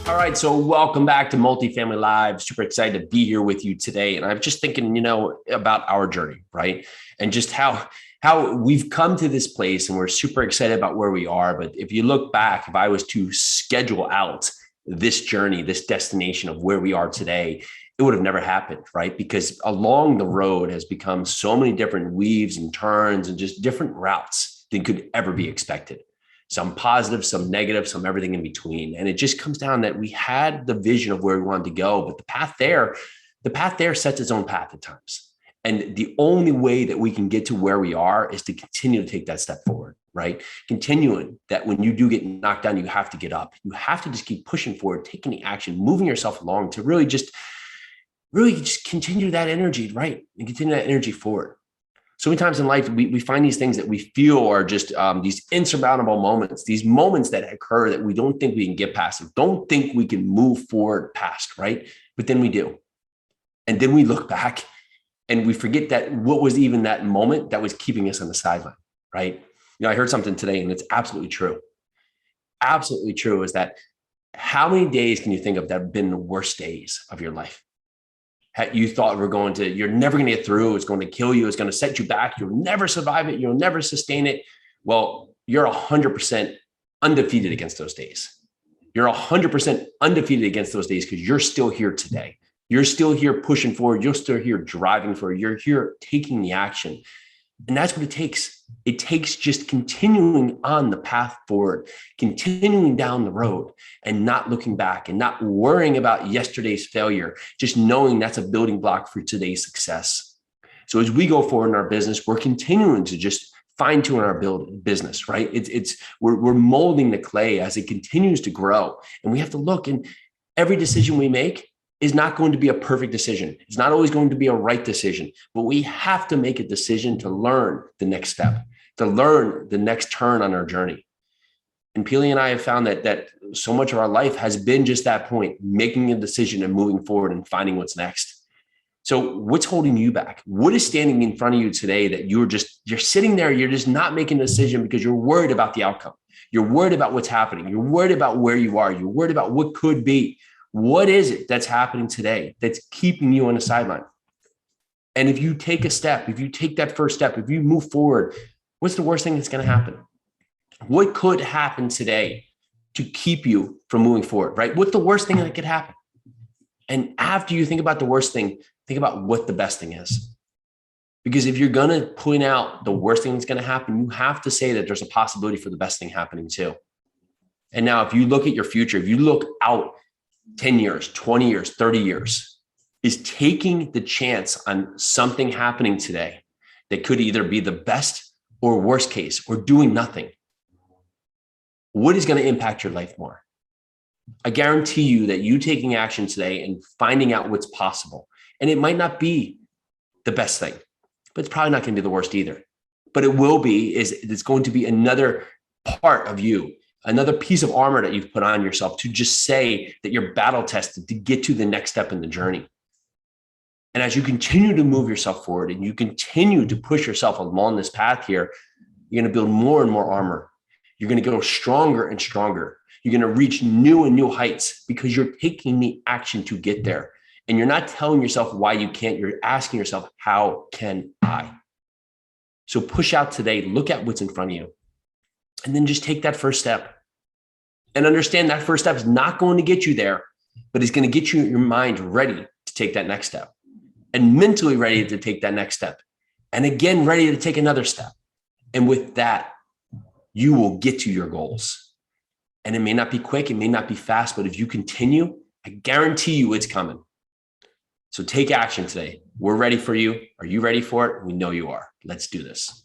All right, so welcome back to Multifamily Live. Super excited to be here with you today. And I'm just thinking, about our journey, right? And just how we've come to this place, and we're super excited about where we are. But if you look back, if I was to schedule out this journey, this destination of where we are today, it would have never happened, right? Because along the road has become so many different weaves and turns and just different routes than could ever be expected. Some positive, some negative, some everything in between. And it just comes down that we had the vision of where we wanted to go, but the path there sets its own path at times. And the only way that we can get to where we are is to continue to take that step forward, right? Continuing that when you do get knocked down, you have to get up. You have to just keep pushing forward, taking the action, moving yourself along to really just continue that energy, right? And continue that energy forward. So many times in life, we find these things that we feel are just these insurmountable moments, these moments that occur that we don't think we can get past, don't think we can move forward past, right? But then we do. And then we look back and we forget that what was even that moment that was keeping us on the sideline, right? I heard something today and it's absolutely true. Absolutely true is that how many days can you think of that have been the worst days of your life? You thought you're never going to get through. It's going to kill you. It's going to set you back. You'll never survive it. You'll never sustain it. Well, you're 100% undefeated against those days. You're 100% undefeated against those days because you're still here today. You're still here pushing forward. You're still here driving forward. You're here taking the action. And that's what it takes. It takes just continuing on the path forward, continuing down the road and not looking back and not worrying about yesterday's failure, just knowing that's a building block for today's success. So as we go forward in our business, we're continuing to just fine tune our business, right? We're molding the clay as it continues to grow. And we have to look, and every decision we make is not going to be a perfect decision. It's not always going to be a right decision, but we have to make a decision to learn the next step, to learn the next turn on our journey. And Peely and I have found that so much of our life has been just that point, making a decision and moving forward and finding what's next. So what's holding you back? What is standing in front of you today that you're sitting there, you're just not making a decision because you're worried about the outcome. You're worried about what's happening. You're worried about where you are. You're worried about what could be. What is it that's happening today that's keeping you on the sideline? And if you take a step, if you take that first step, if you move forward, what's the worst thing that's going to happen? What could happen today to keep you from moving forward, right? What's the worst thing that could happen? And after you think about the worst thing, think about what the best thing is. Because if you're going to point out the worst thing that's going to happen, you have to say that there's a possibility for the best thing happening too. And now if you look at your future, if you look out 10 years, 20 years, 30 years, is taking the chance on something happening today that could either be the best or worst case, or doing nothing. What is going to impact your life more? I guarantee you that you taking action today and finding out what's possible, and it might not be the best thing, but it's probably not going to be the worst either. But it will be, it's going to be another part of you, another piece of armor that you've put on yourself to just say that you're battle tested to get to the next step in the journey. And as you continue to move yourself forward and you continue to push yourself along this path here, you're going to build more and more armor. You're going to go stronger and stronger. You're going to reach new and new heights because you're taking the action to get there. And you're not telling yourself why you can't. You're asking yourself, how can I? So push out today, look at what's in front of you, and then just take that first step. And understand that first step is not going to get you there, but it's going to get you your mind ready to take that next step, and mentally ready to take that next step, and again, ready to take another step. And with that, you will get to your goals. And it may not be quick, it may not be fast, but if you continue, I guarantee you it's coming. So take action today. We're ready for you. Are you ready for it? We know you are. Let's do this.